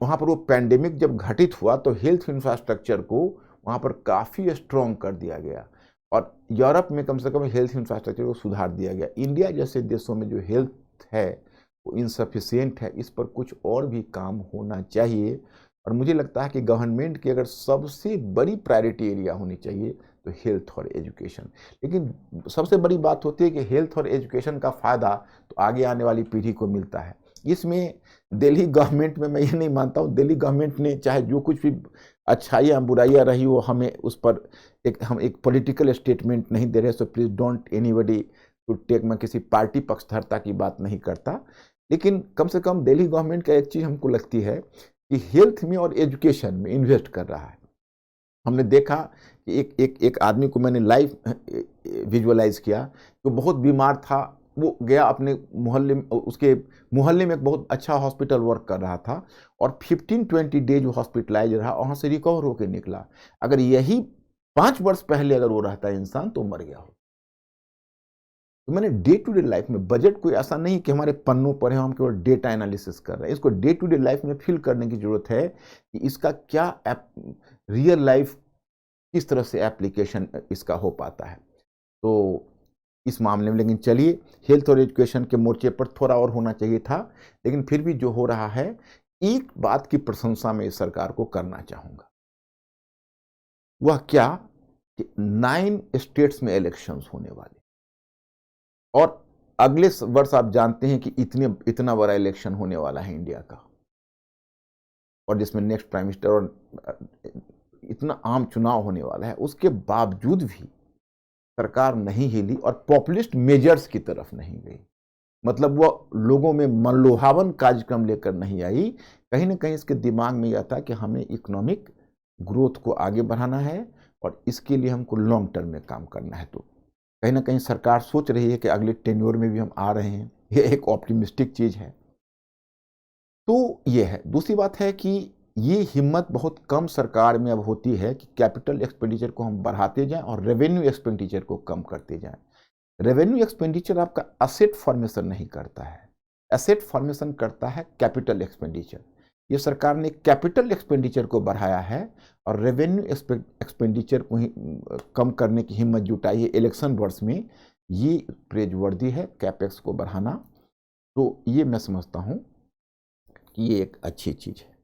वहाँ पर वो पैंडेमिक जब घटित हुआ तो हेल्थ इंफ्रास्ट्रक्चर को वहाँ पर काफ़ी स्ट्रॉन्ग कर दिया गया, और यूरोप में कम से कम हेल्थ इंफ्रास्ट्रक्चर को सुधार दिया गया। इंडिया जैसे देशों में जो हेल्थ है वो इनसफिशियंट है, इस पर कुछ और भी काम होना चाहिए। और मुझे लगता है कि गवर्नमेंट की अगर सबसे बड़ी प्रायोरिटी एरिया होनी चाहिए तो हेल्थ और एजुकेशन। लेकिन सबसे बड़ी बात होती है कि हेल्थ और एजुकेशन का फ़ायदा तो आगे आने वाली पीढ़ी को मिलता है। इसमें दिल्ली गवर्नमेंट में मैं ये नहीं मानता हूँ, दिल्ली गवर्नमेंट ने चाहे जो कुछ भी अच्छाइयाँ बुराइयाँ रही हो, हमें उस पर हम एक पॉलिटिकल स्टेटमेंट नहीं दे रहे, so please don't anybody to take, मैं किसी पार्टी पक्षधरता की बात नहीं करता, लेकिन कम से कम दिल्ली गवर्नमेंट का एक चीज़ हमको लगती है कि हेल्थ में और एजुकेशन में इन्वेस्ट कर रहा है। हमने देखा कि एक आदमी को मैंने लाइव विजुअलाइज किया, जो बहुत बीमार था, वो गया अपने मोहल्ले में, उसके मोहल्ले में एक बहुत अच्छा हॉस्पिटल वर्क कर रहा था, और 15-20 डेज वो हॉस्पिटलाइज रहा, वहाँ से रिकवर होकर निकला। अगर यही 5 वर्ष पहले अगर वो रहता इंसान तो मर गया हो। तो मैंने डे टू डे लाइफ में, बजट कोई ऐसा नहीं कि हमारे पन्नों पर है, हम केवल डेटा एनालिसिस कर रहे हैं, इसको डे टू डे लाइफ में फील करने की जरूरत है कि इसका क्या रियल लाइफ किस तरह से एप्लीकेशन इसका हो पाता है। तो इस मामले में, लेकिन चलिए, हेल्थ और एजुकेशन के मोर्चे पर थोड़ा और होना चाहिए था, लेकिन फिर भी जो हो रहा है, एक बात की प्रशंसा में इस सरकार को करना चाहूंगा। वह क्या कि 9 स्टेट्स में इलेक्शंस होने वाले, और अगले वर्ष आप जानते हैं कि इतना बड़ा इलेक्शन होने वाला है इंडिया का, और जिसमें नेक्स्ट प्राइम मिनिस्टर और इतना आम चुनाव होने वाला है, उसके बावजूद भी सरकार नहीं हिली और पॉपुलिस्ट मेजर्स की तरफ नहीं गई। मतलब वो लोगों में मनलोभावन कार्यक्रम लेकर नहीं आई। कहीं ना कहीं इसके दिमाग में यह था कि हमें इकोनॉमिक ग्रोथ को आगे बढ़ाना है, और इसके लिए हमको लॉन्ग टर्म में काम करना है। तो कहीं ना कहीं सरकार सोच रही है कि अगले टेन्योर में भी हम आ रहे हैं, ये एक ऑप्टिमिस्टिक चीज़ है। तो ये है। दूसरी बात है कि ये हिम्मत बहुत कम सरकार में अब होती है कि कैपिटल एक्सपेंडिचर को हम बढ़ाते जाएं और रेवेन्यू एक्सपेंडिचर को कम करते जाएं। रेवेन्यू एक्सपेंडिचर आपका असेट फॉर्मेशन नहीं करता है, एसेट फॉर्मेशन करता है कैपिटल एक्सपेंडिचर। ये सरकार ने कैपिटल एक्सपेंडिचर को बढ़ाया है और रेवेन्यू एक्सपेंडिचर को ही कम करने की हिम्मत जुटाई है इलेक्शन वर्ष में। ये प्रेजवर्दी है कैपेक्स को बढ़ाना। तो ये मैं समझता हूँ कि ये एक अच्छी चीज़ है।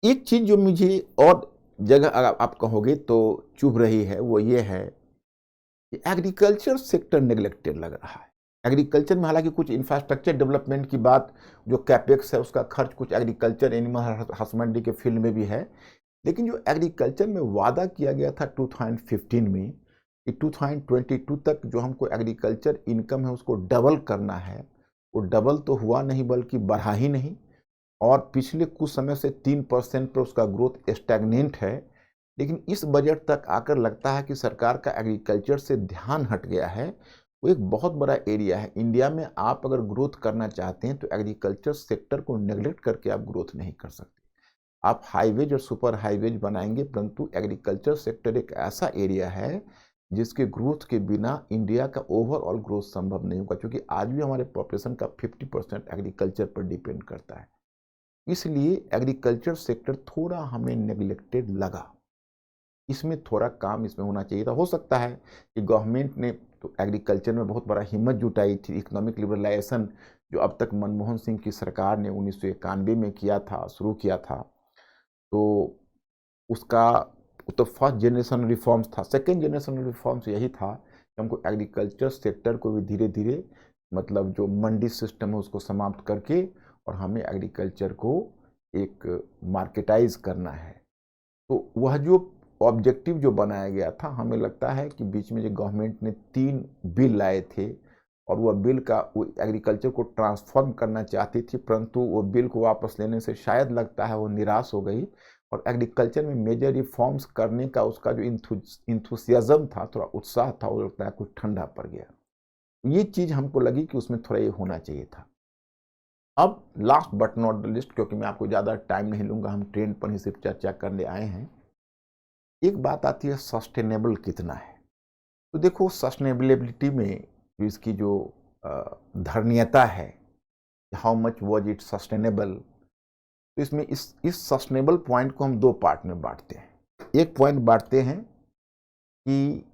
एक चीज़ जो मुझे और जगह अगर आप कहोगे तो चुभ रही है, वो ये है कि एग्रीकल्चर सेक्टर नेग्लेक्टेड लग रहा है। एग्रीकल्चर में हालांकि कुछ इंफ्रास्ट्रक्चर डेवलपमेंट की बात, जो कैपेक्स है उसका खर्च कुछ एग्रीकल्चर एनिमल हस्बेंड्री के फील्ड में भी है, लेकिन जो एग्रीकल्चर में वादा किया गया था 2015 में कि 2022 तक जो हमको एग्रीकल्चर इनकम है उसको डबल करना है, वो डबल तो हुआ नहीं बल्कि बढ़ा ही नहीं। और पिछले कुछ समय से 3% पर उसका ग्रोथ स्टैग्नेंट है। लेकिन इस बजट तक आकर लगता है कि सरकार का एग्रीकल्चर से ध्यान हट गया है। वो एक बहुत बड़ा एरिया है इंडिया में। आप अगर ग्रोथ करना चाहते हैं तो एग्रीकल्चर सेक्टर को नेग्लेक्ट करके आप ग्रोथ नहीं कर सकते। आप हाईवेज और सुपर हाईवेज बनाएंगे, परंतु एग्रीकल्चर सेक्टर एक ऐसा एरिया है जिसके ग्रोथ के बिना इंडिया का ओवरऑल ग्रोथ संभव नहीं होगा, क्योंकि आज भी हमारे पॉपुलेशन का 50% एग्रीकल्चर पर डिपेंड करता है। इसलिए एग्रीकल्चर सेक्टर थोड़ा हमें नेग्लेक्टेड लगा। इसमें थोड़ा काम इसमें होना चाहिए था। हो सकता है कि गवर्नमेंट ने तो एग्रीकल्चर में बहुत बड़ा हिम्मत जुटाई थी। इकोनॉमिक लिबरलाइजेशन जो अब तक मनमोहन सिंह की सरकार ने 1991 में किया था, शुरू किया था, तो उसका तो फर्स्ट जनरेशन रिफॉर्म्स था। सेकेंड जनरेशन रिफॉर्म्स यही था कि हमको एग्रीकल्चर सेक्टर को भी धीरे धीरे मतलब जो मंडी सिस्टम है उसको समाप्त करके और हमें एग्रीकल्चर को एक मार्केटाइज करना है। तो वह जो ऑब्जेक्टिव जो बनाया गया था, हमें लगता है कि बीच में जो गवर्नमेंट ने 3 बिल लाए थे और वह बिल का वो एग्रीकल्चर को ट्रांसफॉर्म करना चाहती थी, परंतु वो बिल को वापस लेने से शायद लगता है वो निराश हो गई और एग्रीकल्चर में मेजर रिफॉर्म्स करने का उसका जो इंथुसियाज्म था, थोड़ा उत्साह था, वो लगता है कुछ ठंडा पड़ गया। ये चीज़ हमको लगी कि उसमें थोड़ा ये होना चाहिए था। अब last but not the list, क्योंकि मैं आपको ज़्यादा टाइम नहीं लूँगा, हम ट्रेंड पर ही सिर्फ चर्चा करने आए हैं। एक बात आती है सस्टेनेबल कितना है। तो देखो सस्टेनेबिलिटी में जो इसकी जो धारणीयता है, how much was it sustainable, तो इसमें इस सस्टेनेबल पॉइंट को हम 2 पार्ट में बांटते हैं। एक पॉइंट बांटते हैं कि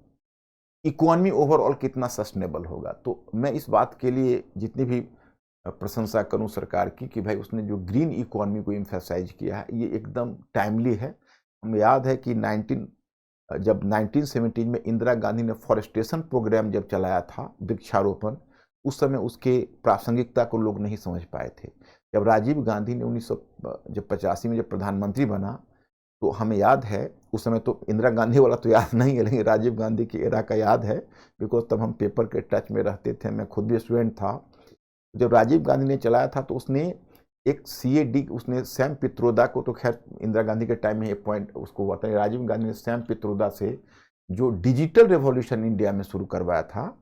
इकोनॉमी ओवरऑल कितना सस्टेनेबल होगा। तो मैं इस बात के लिए जितनी भी प्रशंसा करूं सरकार की कि भाई उसने जो ग्रीन इकोनॉमी को एम्फेसाइज किया है, ये एकदम टाइमली है। हमें याद है कि 1917 में इंदिरा गांधी ने फॉरेस्टेशन प्रोग्राम जब चलाया था, वृक्षारोपण, उस समय उसके प्रासंगिकता को लोग नहीं समझ पाए थे। जब राजीव गांधी ने 1985 में जब प्रधानमंत्री बना, तो हमें याद है, उस समय तो इंदिरा गांधी वाला तो याद नहीं है, लेकिन राजीव गांधी की एरा का याद है, बिकॉज तब हम पेपर के टच में रहते थे, मैं खुद भी स्टूडेंट था। जब राजीव गांधी ने चलाया था तो उसने एक CAD, उसने सैम पित्रोदा को, तो खैर इंदिरा गांधी के टाइम में एक पॉइंट उसको हुआ था, राजीव गांधी ने सैम पित्रोदा से जो डिजिटल रेवोल्यूशन इंडिया में शुरू करवाया था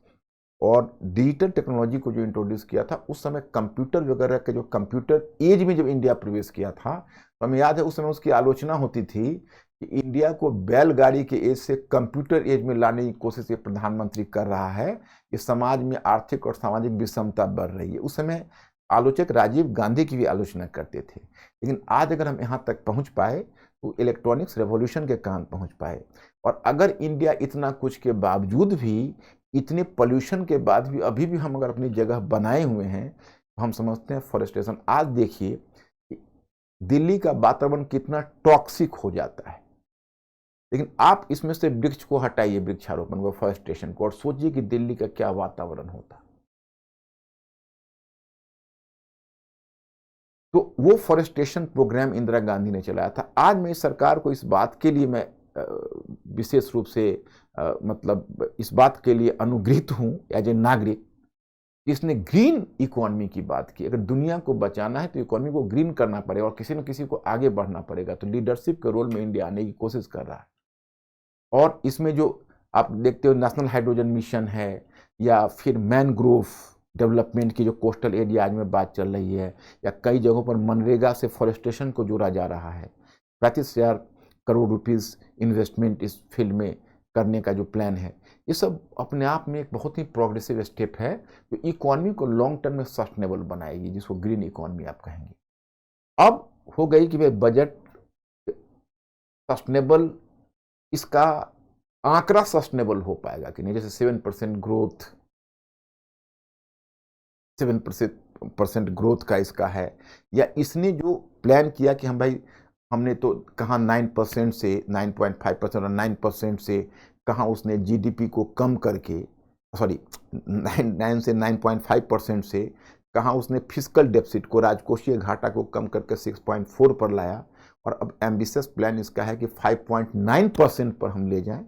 और डिजिटल टेक्नोलॉजी को जो इंट्रोड्यूस किया था, उस समय कंप्यूटर वगैरह के जो कंप्यूटर एज में जब इंडिया प्रवेश किया था, तो हमें याद है उस समय उसकी आलोचना होती थी कि इंडिया को बैलगाड़ी के एज से कंप्यूटर एज में लाने की कोशिश ये प्रधानमंत्री कर रहा है, ये समाज में आर्थिक और सामाजिक विषमता बढ़ रही है। उस समय आलोचक राजीव गांधी की भी आलोचना करते थे। लेकिन आज अगर हम यहाँ तक पहुँच पाए तो इलेक्ट्रॉनिक्स रेवोल्यूशन के कारण पहुँच पाए। और अगर इंडिया इतना कुछ के बावजूद भी, इतने पोल्यूशन के बाद भी अभी भी हम अगर अपनी जगह बनाए हुए हैं, तो हम समझते हैं फॉरेस्टेशन। आज देखिए दिल्ली का वातावरण कितना टॉक्सिक हो जाता है, लेकिन आप इसमें से वृक्ष को हटाइए, वृक्षारोपण को, फॉरेस्टेशन को, और सोचिए कि दिल्ली का क्या वातावरण होता। तो वो फॉरेस्टेशन प्रोग्राम इंदिरा गांधी ने चलाया था। आज मैं इस सरकार को इस बात के लिए मैं विशेष रूप से मतलब इस बात के लिए अनुग्रहित हूं एज ए नागरिक, इसने ग्रीन इकोनॉमी की बात की। अगर दुनिया को बचाना है तो इकोनॉमी को ग्रीन करना पड़ेगा और किसी न किसी को आगे बढ़ना पड़ेगा। तो लीडरशिप के रोल में इंडिया आने की कोशिश कर रहा है। और इसमें जो आप देखते हो नेशनल हाइड्रोजन मिशन है या फिर मैनग्रोव डेवलपमेंट की जो कोस्टल एरियाज में बात चल रही है, या कई जगहों पर मनरेगा से फॉरेस्टेशन को जोड़ा जा रहा है, 35,000 करोड़ रुपीस इन्वेस्टमेंट इस फील्ड में करने का जो प्लान है, ये सब अपने आप में एक बहुत ही प्रोग्रेसिव स्टेप है जो इकोनॉमी को लॉन्ग टर्म में सस्टेनेबल बनाएगी, जिसको ग्रीन इकोनॉमी आप कहेंगे। अब हो गई कि भाई बजट सस्टेनेबल, इसका आंकड़ा सस्टेनेबल हो पाएगा कि नहीं, जैसे 7% ग्रोथ, 7% ग्रोथ का इसका है, या इसने जो प्लान किया कि हम भाई हमने तो कहाँ 9% से 9.5% और 9% से कहाँ उसने जीडीपी को कम करके, सॉरी 9 से 9.5% से कहाँ उसने फिस्कल डेफिसिट को, राजकोषीय घाटा को कम करके 6.4 पर लाया, और अब एम्बिशियस प्लान इसका है कि 5.9% पर हम ले जाएं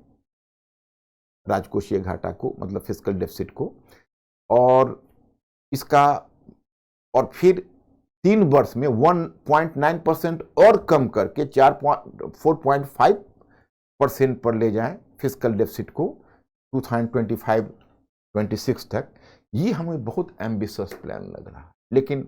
राजकोषीय घाटा को, मतलब फिस्कल डेफिसिट को, और इसका और फिर 3 वर्ष में 1.9% और कम करके 4.5% पर ले जाएं फिस्कल डेफिसिट को 2025-26 तक। ये हमें बहुत एम्बिशियस प्लान लग रहा है, लेकिन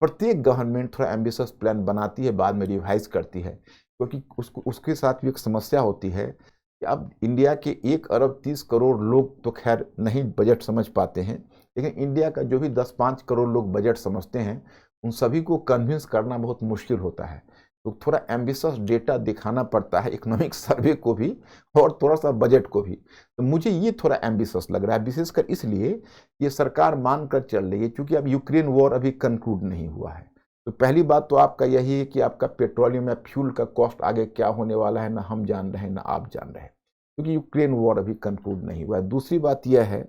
प्रत्येक गवर्नमेंट थोड़ा एम्बिशियस प्लान बनाती है, बाद में रिवाइज करती है, क्योंकि उसके साथ भी एक समस्या होती है कि अब इंडिया के 1 अरब 30 करोड़ लोग तो खैर नहीं बजट समझ पाते हैं, लेकिन इंडिया का जो भी 10-5 करोड़ लोग बजट समझते हैं, उन सभी को कन्विंस करना बहुत मुश्किल होता है। तो थोड़ा एम्बिशियस डेटा दिखाना पड़ता है, इकोनॉमिक सर्वे को भी और थोड़ा सा बजट को भी। तो मुझे ये थोड़ा एम्बिशियस लग रहा है, विशेषकर इसलिए ये सरकार मान कर चल रही है क्योंकि अब यूक्रेन वॉर अभी कंक्लूड नहीं हुआ है। तो पहली बात तो आपका यही है कि आपका पेट्रोलियम या फ्यूल का कॉस्ट आगे क्या होने वाला है, ना हम जान रहे हैं ना आप जान रहे हैं, क्योंकि यूक्रेन वॉर अभी कंक्लूड नहीं हुआ है। दूसरी बात यह है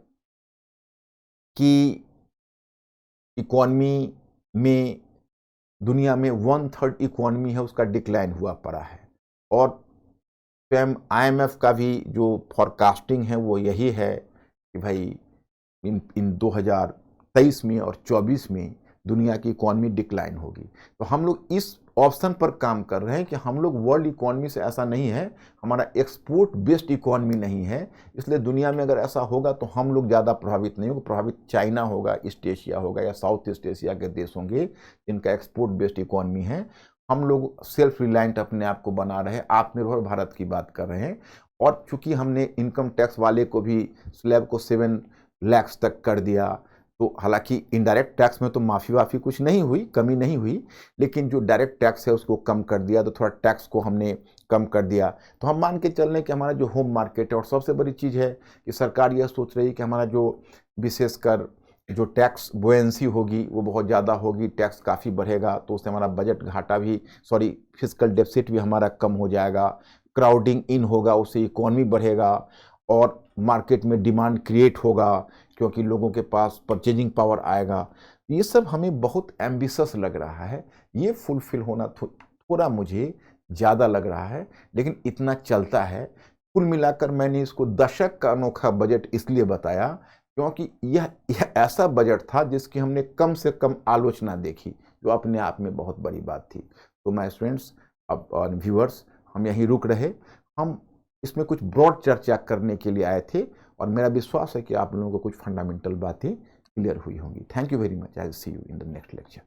कि इकॉनमी में, दुनिया में 1/3 इकॉनमी है उसका डिक्लाइन हुआ पड़ा है, और स्वयं IMF का भी जो फॉरकास्टिंग है वो यही है कि भाई इन 2023 में और 24 में दुनिया की इकॉनमी डिक्लाइन होगी। तो हम लोग इस ऑप्शन पर काम कर रहे हैं कि हम लोग वर्ल्ड इकॉनमी से, ऐसा नहीं है, हमारा एक्सपोर्ट बेस्ड इकॉनमी नहीं है, इसलिए दुनिया में अगर ऐसा होगा तो हम लोग ज़्यादा प्रभावित नहीं होंगे। प्रभावित चाइना होगा, ईस्ट एशिया होगा, या साउथ ईस्ट एशिया के देश होंगे जिनका एक्सपोर्ट बेस्ड इकॉनमी है। हम लोग सेल्फ रिलायंट अपने आप को बना रहे हैं, आत्मनिर्भर भारत की बात कर रहे हैं। और चूंकि हमने इनकम टैक्स वाले को भी स्लैब को 7 लाख तक कर दिया, तो हालांकि इनडायरेक्ट टैक्स में तो माफ़ी कुछ नहीं हुई, कमी नहीं हुई, लेकिन जो डायरेक्ट टैक्स है उसको कम कर दिया, तो थोड़ा टैक्स को हमने कम कर दिया। तो हम मान के चल रहे हैं कि हमारा जो होम मार्केट है, और सबसे बड़ी चीज़ है कि सरकार यह सोच रही है कि हमारा जो विशेषकर जो टैक्स बोएंसी होगी वो बहुत ज़्यादा होगी, टैक्स काफ़ी बढ़ेगा, तो उससे हमारा बजट घाटा भी, सॉरी फिस्कल डेफिसिट भी हमारा कम हो जाएगा, क्राउडिंग इन होगा, उससे इकॉनमी बढ़ेगा, और मार्केट में डिमांड क्रिएट होगा क्योंकि लोगों के पास परचेजिंग पावर आएगा। ये सब हमें बहुत एम्बिशियस लग रहा है, ये फुलफिल होना थोड़ा मुझे ज़्यादा लग रहा है, लेकिन इतना चलता है। कुल मिलाकर मैंने इसको दशक का अनोखा बजट इसलिए बताया क्योंकि यह ऐसा बजट था जिसकी हमने कम से कम आलोचना देखी, जो अपने आप में बहुत बड़ी बात थी। तो माय स्टूडेंट्स, अब व्यूअर्स, हम यहीं रुक रहे, हम इसमें कुछ ब्रॉड चर्चा करने के लिए आए थे, और मेरा विश्वास है कि आप लोगों को कुछ फंडामेंटल बातें क्लियर हुई होंगी। Thank you very much. I will see you in the next lecture.